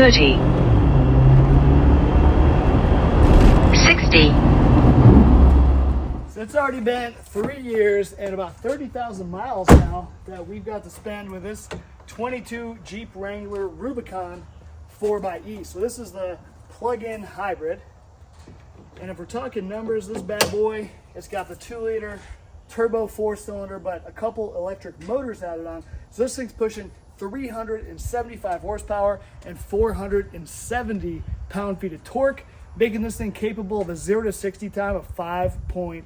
30, 60. So it's already been 3 years and about 30,000 miles now that we've got to spend with this 22 Jeep Wrangler Rubicon 4xe. So this is the plug-in hybrid. And if we're talking numbers, this bad boy, it's got the 2-liter turbo 4-cylinder, but a couple electric motors added on. So this thing's pushing 375 horsepower and 470 pound-feet of torque, making this thing capable of a 0 to 60 time of 5.6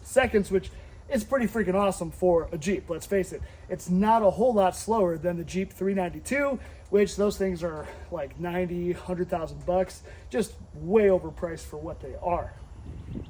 seconds, which is pretty freaking awesome for a Jeep. Let's face it, it's not a whole lot slower than the Jeep 392, which those things are like 90, 100,000 bucks, just way overpriced for what they are.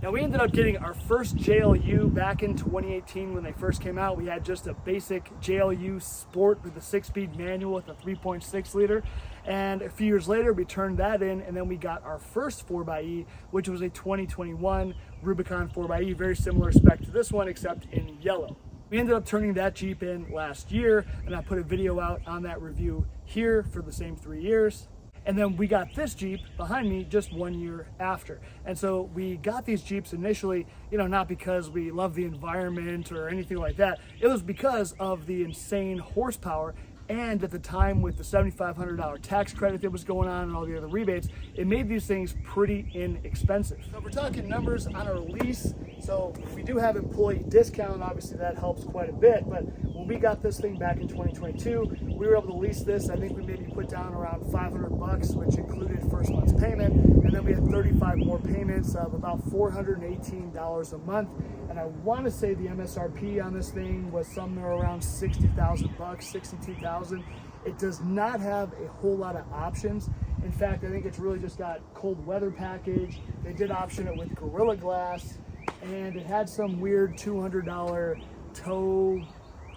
Now, we ended up getting our first JLU back in 2018 when they first came out. We had just a basic JLU Sport with a 6-speed manual with a 3.6 liter. And a few years later, we turned that in, and then we got our first 4xe, which was a 2021 Rubicon 4xe, very similar spec to this one, except in yellow. We ended up turning that Jeep in last year, and I put a video out on that review here for the same 3 years. And then we got this Jeep behind me just 1 year after. And so we got these Jeeps initially, not because we love the environment or anything like that. It was because of the insane horsepower. And at the time, with the $7,500 tax credit that was going on and all the other rebates, it made these things pretty inexpensive. So if we're talking numbers on our lease, so we do have employee discount, obviously that helps quite a bit, but when we got this thing back in 2022, we were able to lease this. I think we maybe put down around 500 bucks, which included first month's payment, and then we had 35 more payments of about $418 a month. And I want to say the MSRP on this thing was somewhere around 60,000 bucks, 62,000. It does not have a whole lot of options. In fact, I think it's really just got cold weather package. They did option it with Gorilla Glass, and it had some weird $200 tow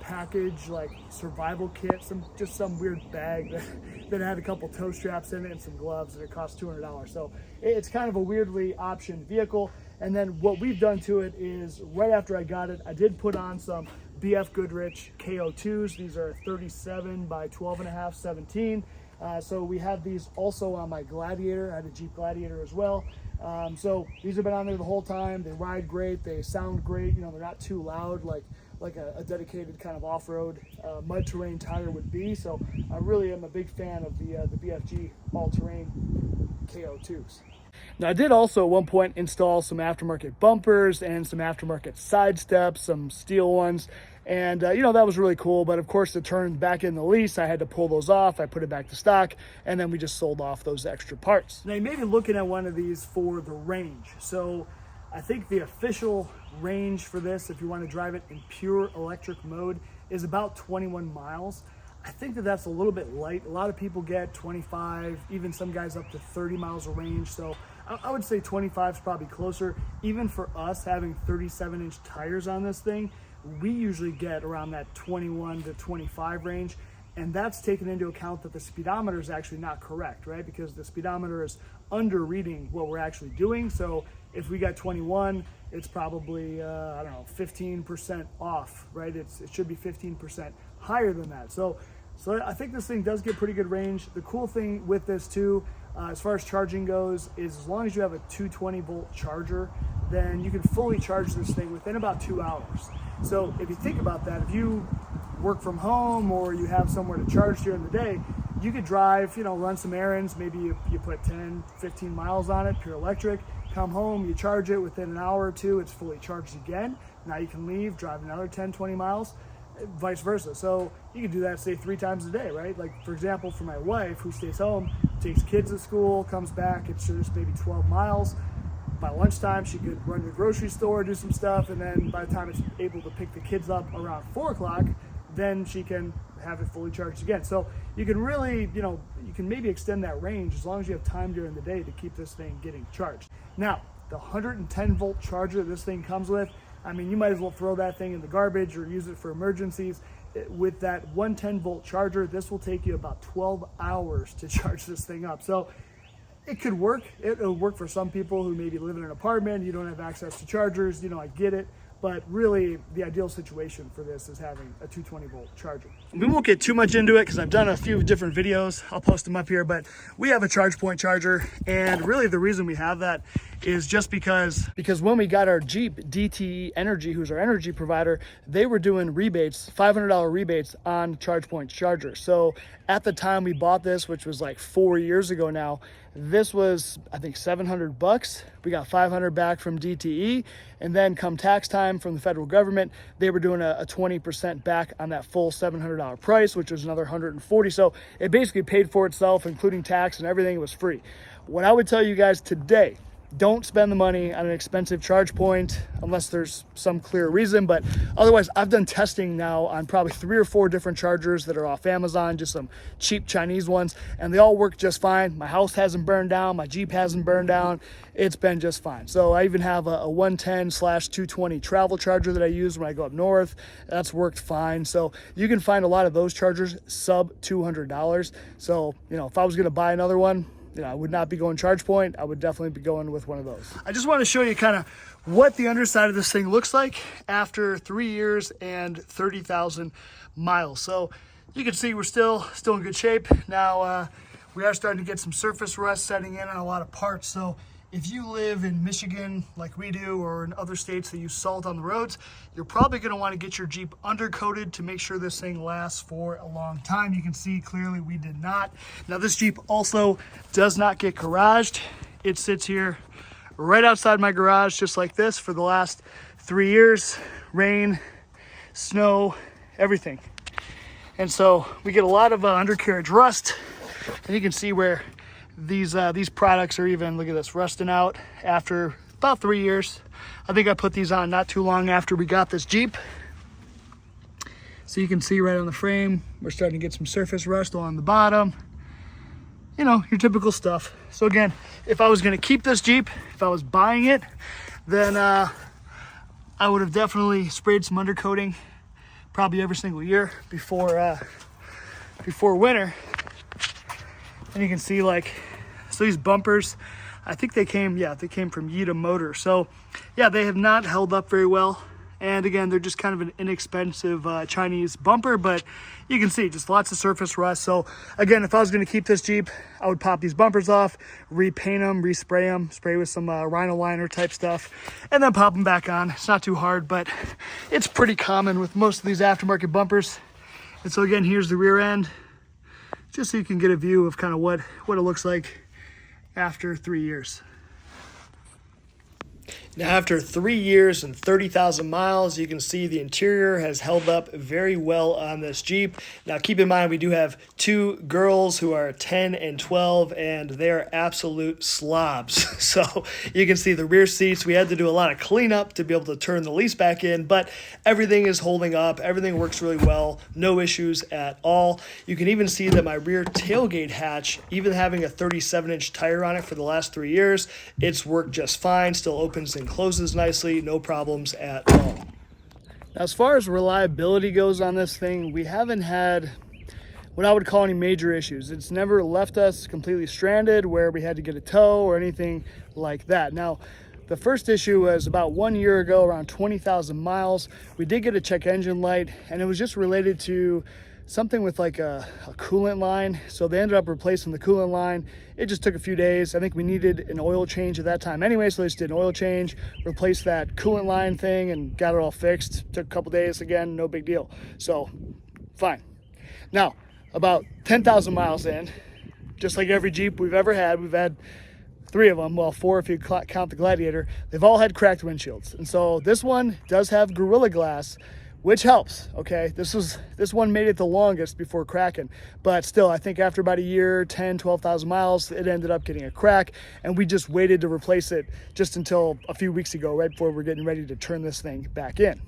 package, like survival kit, some weird bag that had a couple tow straps in it and some gloves, and it cost $200. So it's kind of a weirdly optioned vehicle. And then what we've done to it is, right after I got it, I did put on some BF Goodrich KO2s. These are 37 by 12.5, 17. So we have these also on my Gladiator. I had a Jeep Gladiator as well. So these have been on there the whole time. They ride great. They sound great. They're not too loud like a dedicated kind of off-road mud terrain tire would be. So I really am a big fan of the BFG all-terrain KO2s. Now, I did also at one point install some aftermarket bumpers and some aftermarket side steps, some steel ones. And, that was really cool. But of course, to turn back in the lease, I had to pull those off. I put it back to stock, and then we just sold off those extra parts. Now, you may be looking at one of these for the range. So I think the official range for this, if you want to drive it in pure electric mode, is about 21 miles. I think that's a little bit light. A lot of people get 25, even some guys up to 30 miles of range. So I would say 25 is probably closer. Even for us having 37-inch tires on this thing, we usually get around that 21 to 25 range. And that's taken into account that the speedometer is actually not correct, right? Because the speedometer is under reading what we're actually doing. So if we got 21, it's probably, 15% off, right? It should be 15% higher than that. So I think this thing does get pretty good range. The cool thing with this too, as far as charging goes, is as long as you have a 220 volt charger, then you can fully charge this thing within about 2 hours. So if you think about that, if you work from home or you have somewhere to charge during the day, you could drive, run some errands. Maybe you put 10, 15 miles on it, pure electric, come home, you charge it within an hour or two, it's fully charged again. Now you can leave, drive another 10, 20 miles, vice versa. So you can do that, say 3 times a day, right? Like, for example, for my wife who stays home, takes kids to school, comes back, it's just maybe 12 miles. By lunchtime, she could run to the grocery store, do some stuff, and then by the time it's able to pick the kids up around 4 o'clock, then she can have it fully charged again. So you can really, you can maybe extend that range as long as you have time during the day to keep this thing getting charged. Now, the 110 volt charger this thing comes with, you might as well throw that thing in the garbage or use it for emergencies. With that 110 volt charger, this will take you about 12 hours to charge this thing up. So it could work. It'll work for some people who maybe live in an apartment, you don't have access to chargers, I get it. But really, the ideal situation for this is having a 220 volt charger. We won't get too much into it because I've done a few different videos. I'll post them up here, but we have a charge point charger. And really the reason we have that is just because when we got our Jeep, DTE Energy, who's our energy provider, they were doing rebates, $500 rebates on charge point charger. So at the time we bought this, which was like 4 years ago now, this was, I think, $700. We got $500 back from DTE, and then come tax time from the federal government, they were doing a 20% back on that full $700 price, which was another $140. So it basically paid for itself, including tax and everything. It was free. What I would tell you guys today, don't spend the money on an expensive charge point unless there's some clear reason. But otherwise, I've done testing now on probably 3 or 4 different chargers that are off Amazon, just some cheap Chinese ones, and they all work just fine. My house hasn't burned down. My Jeep hasn't burned down. It's been just fine. So I even have a 110/220 travel charger that I use when I go up north. That's worked fine. So you can find a lot of those chargers sub $200. So, you know, if I was going to buy another one, you know, I would not be going charge point. I would definitely be going with one of those. I just want to show you kind of what the underside of this thing looks like after 3 years and 30,000 miles. So you can see we're still in good shape. Now we are starting to get some surface rust setting in on a lot of parts. So if you live in Michigan like we do, or in other states that use salt on the roads, you're probably going to want to get your Jeep undercoated to make sure this thing lasts for a long time. You can see clearly we did not. Now this Jeep also does not get garaged. It sits here right outside my garage just like this for the last 3 years. Rain, snow, everything. And so we get a lot of undercarriage rust, and you can see where these products are even, look at this, rusting out after about 3 years. I think I put these on not too long after we got this Jeep. So you can see right on the frame, we're starting to get some surface rust along the bottom. You know, your typical stuff. So again, if I was gonna keep this Jeep, if I was buying it, then I would have definitely sprayed some undercoating probably every single year before winter. And you can see, like, so these bumpers, I think they came from Yita Motor. So yeah, they have not held up very well. And again, they're just kind of an inexpensive Chinese bumper, but you can see just lots of surface rust. So again, if I was going to keep this Jeep, I would pop these bumpers off, repaint them, respray them, spray with some Rhino liner type stuff, and then pop them back on. It's not too hard, but it's pretty common with most of these aftermarket bumpers. And so again, here's the rear end, just so you can get a view of kind of what it looks like after 3 years. Now, after 3 years and 30,000 miles, you can see the interior has held up very well on this Jeep. Now, keep in mind, we do have 2 girls who are 10 and 12, and they are absolute slobs. So you can see the rear seats. We had to do a lot of cleanup to be able to turn the Lease back in, but everything is holding up. Everything works really well. No issues at all. You can even see that my rear tailgate hatch, even having a 37-inch tire on it for the last 3 years, it's worked just fine. Still opens and closes nicely, no problems at all. Now, as far as reliability goes on this thing, we haven't had what I would call any major issues. It's never left us completely stranded where we had to get a tow or anything like that. Now, the first issue was about 1 year ago, around 20,000 miles. We did get a check engine light, and it was just related to something with like a coolant line. So they ended up replacing the coolant line. It just took a few days. I think we needed an oil change at that time anyway, so they just did an oil change, replaced that coolant line thing, and got it all fixed. Took a couple days, again, no big deal. So fine. Now, about 10,000 miles in, just like every Jeep we've ever had, we've had 3 of them, well, 4 if you count the Gladiator. They've all had cracked windshields. And so this one does have Gorilla Glass, which helps. Okay, this one made it the longest before cracking, but still, I think after about a year, 10, 12,000 miles, it ended up getting a crack, and we just waited to replace it just until a few weeks ago, right before we're getting ready to turn this thing back in.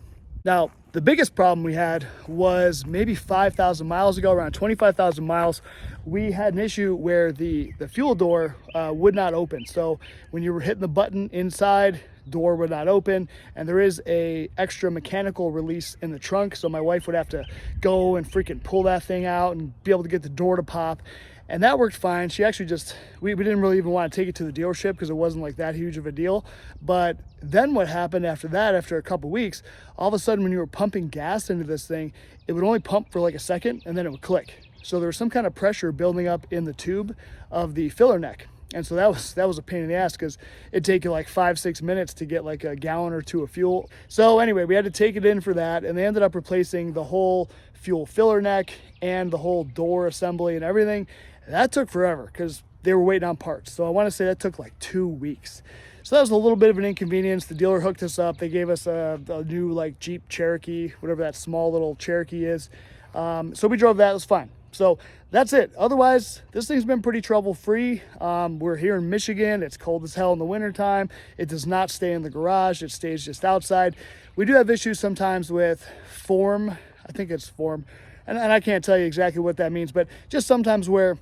Now, the biggest problem we had was maybe 5,000 miles ago, around 25,000 miles, we had an issue where the fuel door would not open. So when you were hitting the button inside door would not open, and there is a extra mechanical release in the trunk, so my wife would have to go and freaking pull that thing out and be able to get the door to pop. And that worked fine. She actually just, we didn't really even want to take it to the dealership because it wasn't like that huge of a deal. But then what happened after that, after a couple weeks, all of a sudden when you were pumping gas into this thing, it would only pump for like a second and then it would click. So there was some kind of pressure building up in the tube of the filler neck. And so that was a pain in the ass because it'd take you like 5-6 minutes to get like a gallon or two of fuel. So anyway, we had to take it in for that, and they ended up replacing the whole fuel filler neck and the whole door assembly and everything. That took forever because they were waiting on parts. So I want to say that took like 2 weeks. So that was a little bit of an inconvenience. The dealer hooked us up. They gave us a new like Jeep Cherokee, whatever that small little Cherokee is. So we drove that. It was fine. So that's it. Otherwise, this thing's been pretty trouble-free. We're here in Michigan. It's cold as hell in the wintertime. It does not stay in the garage. It stays just outside. We do have issues sometimes with form. I think it's form. And I can't tell you exactly what that means, but just sometimes where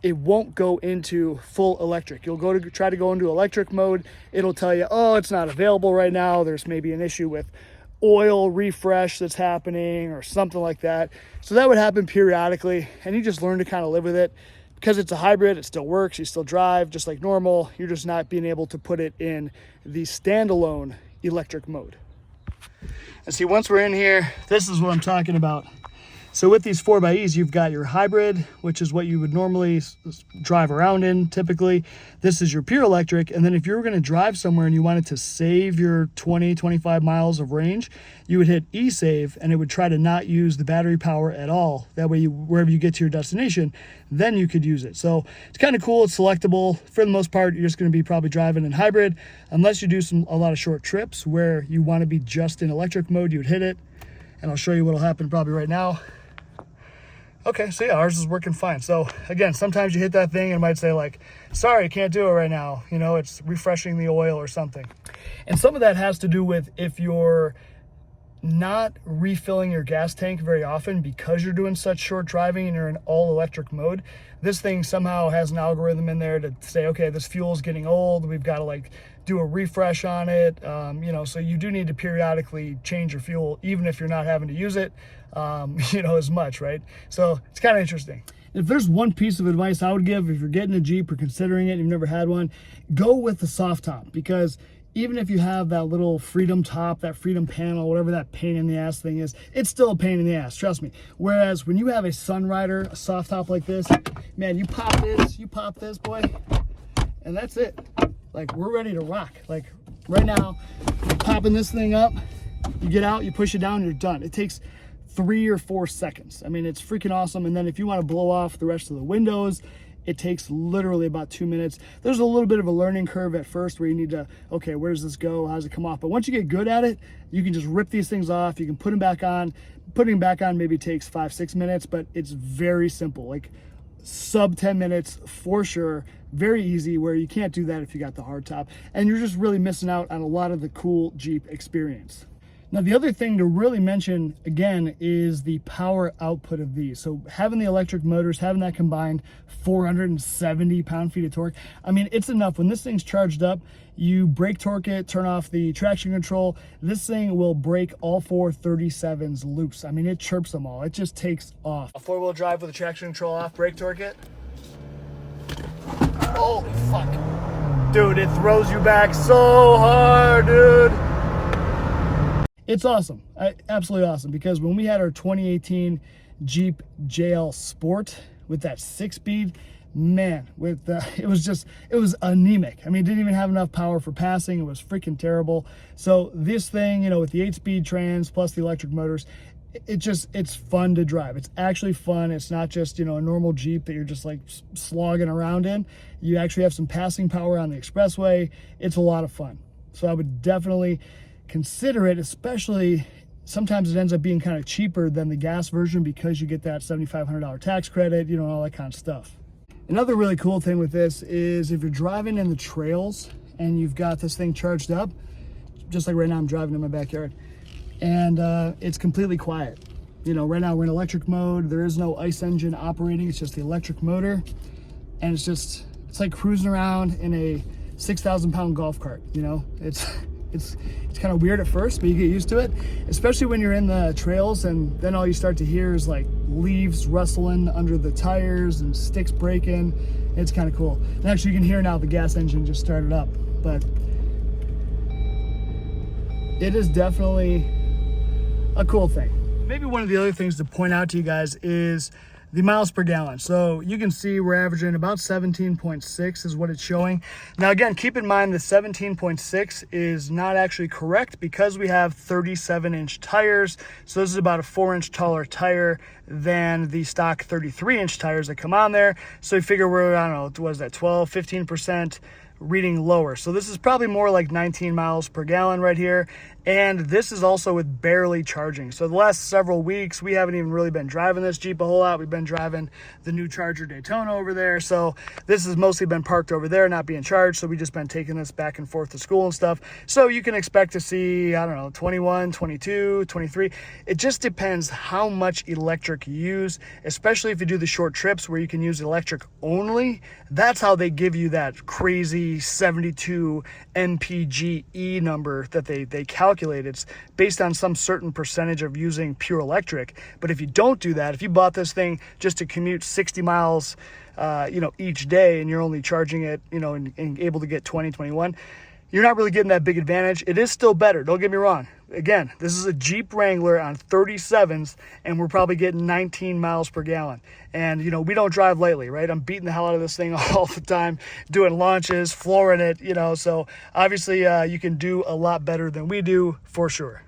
it won't go into full electric. You'll go to try to go into electric mode. It'll tell you, oh, it's not available right now. There's maybe an issue with oil refresh that's happening or something like that. So that would happen periodically, and you just learn to kind of live with it. Because it's a hybrid, it still works. You still drive just like normal. You're just not being able to put it in the standalone electric mode. And see, once we're in here, this is what I'm talking about. So with these 4xEs, you've got your hybrid, which is what you would normally drive around in typically. This is your pure electric. And then if you were going to drive somewhere and you wanted to save your 20-25 miles of range, you would hit e-save and it would try to not use the battery power at all. That way, wherever you get to your destination, then you could use it. So it's kind of cool. It's selectable. For the most part, you're just going to be probably driving in hybrid, unless you do a lot of short trips where you want to be just in electric mode. You would hit it, and I'll show you what'll happen probably right now. Okay, so yeah, ours is working fine. So again, sometimes you hit that thing and it might say like, sorry, I can't do it right now. You know, it's refreshing the oil or something. And some of that has to do with if you're not refilling your gas tank very often because you're doing such short driving and you're in all electric mode, this thing somehow has an algorithm in there to say, okay, this fuel is getting old. We've got to like do a refresh on it. You know, so you do need to periodically change your fuel, even if you're not having to use it, you know, as much, right? So it's kind of interesting. If there's one piece of advice I would give, if you're getting a Jeep or considering it and you've never had one, go with the soft top, because even if you have that little Freedom top, that Freedom panel, whatever that pain in the ass thing is, it's still a pain in the ass, trust me. Whereas when you have a Sunrider, a soft top like this, man, you pop this, boy, and that's it. Like, we're ready to rock. Like, right now, you're popping this thing up, you get out, you push it down, you're done. It takes 3 or 4 seconds. I mean, it's freaking awesome. And then if you want to blow off the rest of the windows, it takes literally about 2 minutes. There's a little bit of a learning curve at first where you need to, okay, where does this go? How does it come off? But once you get good at it, you can just rip these things off. You can put them back on. Putting them back on maybe takes 5-6 minutes, but it's very simple. Like sub 10 minutes for sure. Very easy, where you can't do that if you got the hard top. And you're just really missing out on a lot of the cool Jeep experience. Now, the other thing to really mention, again, is the power output of these. So having the electric motors, having that combined 470 pound-feet of torque, I mean, it's enough. When this thing's charged up, you brake torque it, turn off the traction control, this thing will break all 4 37s loose. I mean, it chirps them all. It just takes off. A four-wheel drive with the traction control off, brake torque it. Holy fuck. Dude, it throws you back so hard, dude. It's awesome. Absolutely awesome, because when we had our 2018 Jeep JL Sport with that 6-speed, man, it was anemic. I mean, it didn't even have enough power for passing. It was freaking terrible. So this thing, you know, with the 8-speed trans plus the electric motors, it's fun to drive. It's actually fun. It's not just, you know, a normal Jeep that you're just like slogging around in. You actually have some passing power on the expressway. It's a lot of fun. So I would definitely consider it, especially sometimes it ends up being kind of cheaper than the gas version because you get that $7,500 tax credit, you know, all that kind of stuff. Another really cool thing with this is if you're driving in the trails and you've got this thing charged up, just like right now I'm driving in my backyard, and it's completely quiet. You know, right now we're in electric mode. There is no ICE engine operating. It's just the electric motor, and it's like cruising around in a 6,000 pound golf cart. You know, it's kind of weird at first, but you get used to it, especially when you're in the trails, and then all you start to hear is like leaves rustling under the tires and sticks breaking. It's kind of cool. And actually you can hear now the gas engine just started up, but it is definitely a cool thing. Maybe one of the other things to point out to you guys is the miles per gallon. So you can see we're averaging about 17.6 is what it's showing. Now again, keep in mind the 17.6 is not actually correct because we have 37-inch tires. So this is about a 4-inch taller tire than the stock 33-inch tires that come on there. So you figure we're, I don't know, what is that, 12, 15% reading lower. So this is probably more like 19 miles per gallon right here. And this is also with barely charging. So the last several weeks, we haven't even really been driving this Jeep a whole lot. We've been driving the new Charger Daytona over there. So this has mostly been parked over there, not being charged. So we just been taking this back and forth to school and stuff. So you can expect to see, I don't know, 21, 22, 23. It just depends how much electric you use, especially if you do the short trips where you can use electric only. That's how they give you that crazy 72 mpge number that they calculate. It's based on some certain percentage of using pure electric. But if you don't do that, if you bought this thing just to commute 60 miles each day, and you're only charging it, and able to get 20, 21, you're not really getting that big advantage. It is still better, don't get me wrong. Again, this is a Jeep Wrangler on 37s, and we're probably getting 19 miles per gallon. And, we don't drive lightly, right? I'm beating the hell out of this thing all the time, doing launches, flooring it, so obviously you can do a lot better than we do, for sure.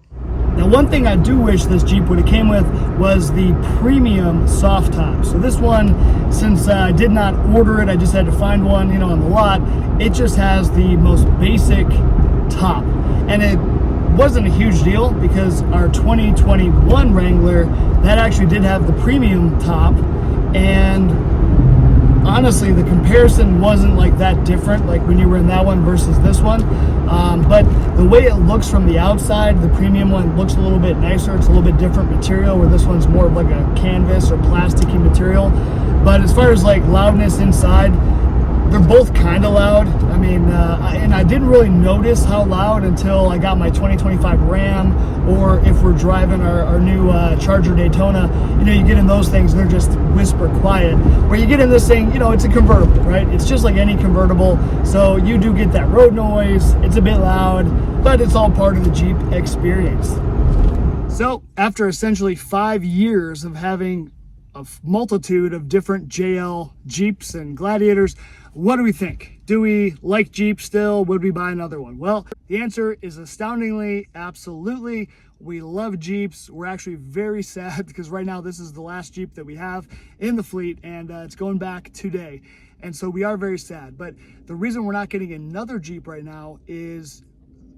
Now, one thing I do wish this Jeep would have came with was the premium soft top. So this one, since I did not order it, I just had to find one, on the lot. It just has the most basic top. And it wasn't a huge deal because our 2021 Wrangler, that actually did have the premium top. And honestly, the comparison wasn't like that different, like when you were in that one versus this one. But the way it looks from the outside, the premium one looks a little bit nicer. It's a little bit different material, where this one's more of like a canvas or plasticky material. But as far as like loudness inside, they're both kind of loud. I mean, and I didn't really notice how loud until I got my 2025 Ram, or if we're driving our new Charger Daytona. You get in those things and they're just whisper quiet. Where you get in this thing, it's a convertible, right? It's just like any convertible. So you do get that road noise. It's a bit loud, but it's all part of the Jeep experience. So after essentially 5 years of having a multitude of different JL Jeeps and Gladiators, what do we think? Do we like Jeep still? Would we buy another one? Well, the answer is astoundingly, absolutely. We love Jeeps. We're actually very sad because right now this is the last Jeep that we have in the fleet, and it's going back today. And so we are very sad. But the reason we're not getting another Jeep right now is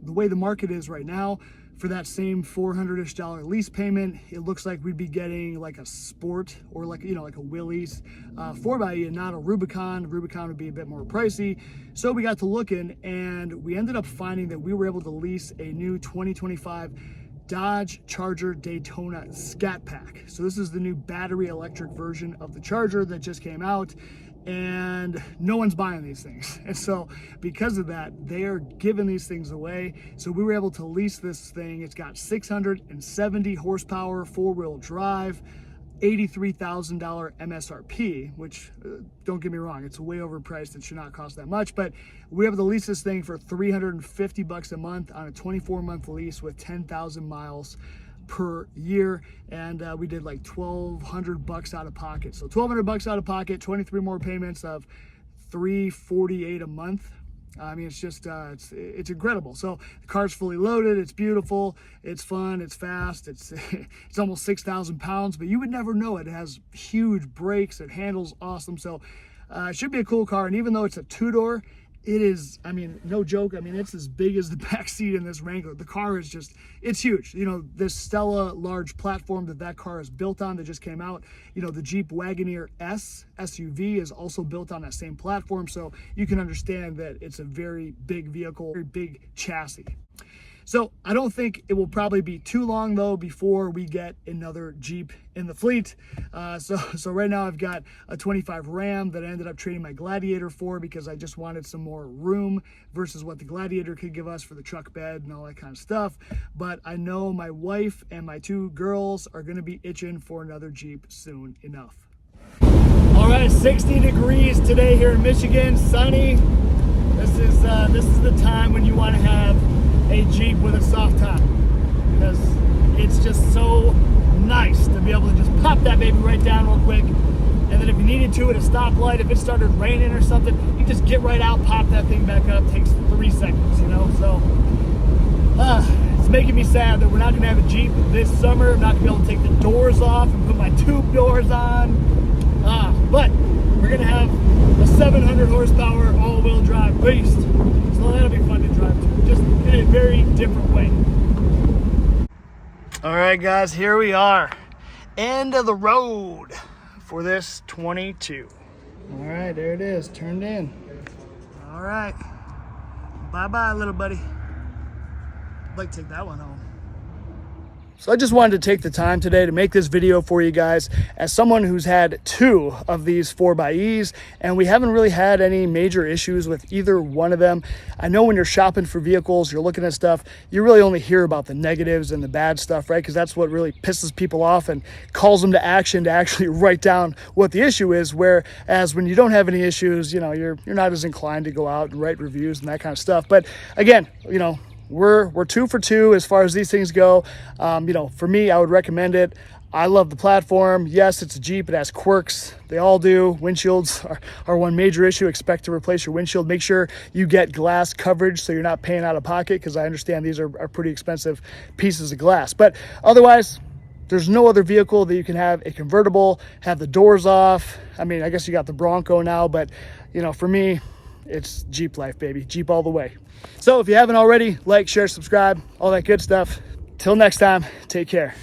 the way the market is right now. For that same $400-ish lease payment, it looks like we'd be getting like a Sport or like a Willys 4xe and not a Rubicon. The Rubicon would be a bit more pricey. So we got to looking, and we ended up finding that we were able to lease a new 2025 Dodge Charger Daytona Scat Pack. So this is the new battery electric version of the Charger that just came out, and no one's buying these things. And so because of that, they are giving these things away. So we were able to lease this thing. It's got 670 horsepower, 4-wheel drive, $83,000 MSRP, which don't get me wrong, it's way overpriced. It should not cost that much, but we were able to lease this thing for $350 a month on a 24-month lease with 10,000 miles per year. And we did like $1,200 out of pocket. So $1,200 out of pocket, 23 more payments of $348 a month. I mean, it's just, it's incredible. So the car's fully loaded. It's beautiful. It's fun. It's fast. It's almost 6,000 pounds, but you would never know it. It has huge brakes. It handles awesome. So it should be a cool car. And even though it's a two-door, it is, I mean, no joke. I mean, it's as big as the back seat in this Wrangler. The car is just, it's huge. This Stella large platform that car is built on that just came out, the Jeep Wagoneer S SUV is also built on that same platform. So you can understand that it's a very big vehicle, very big chassis. So I don't think it will probably be too long though before we get another Jeep in the fleet. So right now I've got a 25 Ram that I ended up trading my Gladiator for because I just wanted some more room versus what the Gladiator could give us for the truck bed and all that kind of stuff. But I know my wife and my 2 girls are gonna be itching for another Jeep soon enough. All right, 60 degrees today here in Michigan, sunny. This is the time when you want to have a Jeep with a soft top, because it's just so nice to be able to just pop that baby right down real quick, and then if you needed to at a stoplight, if it started raining or something, you just get right out, pop that thing back up. Takes 3 seconds, you know. So it's making me sad that we're not going to have a Jeep this summer. I'm not going to be able to take the doors off and put my tube doors on, but we're going to have a 700 horsepower all-wheel drive beast, so that'll be fun to drive too, just in a very different way. All right, guys, here we are, end of the road for this 22. All right, there it is, turned in. All right, bye-bye, little buddy. I'd like to take that one home. So I just wanted to take the time today to make this video for you guys as someone who's had 2 of these 4xEs, and we haven't really had any major issues with either one of them. I know when you're shopping for vehicles, you're looking at stuff, you really only hear about the negatives and the bad stuff, right? Because that's what really pisses people off and calls them to action to actually write down what the issue is, whereas when you don't have any issues, you know, you're not as inclined to go out and write reviews and that kind of stuff. But again, you know, we're 2 for 2 as far as these things go. You know, for me, I would recommend it. I love the platform. Yes, it's a Jeep. It has quirks. They all do. Windshields are one major issue. Expect to replace your windshield. Make sure you get glass coverage so you're not paying out of pocket, because I understand these are pretty expensive pieces of glass. But otherwise, there's no other vehicle that you can have a convertible, have the doors off. I mean, I guess you got the Bronco now, but you know, for me, it's Jeep life, baby. Jeep all the way. So if you haven't already, like, share, subscribe, all that good stuff. Till next time, take care.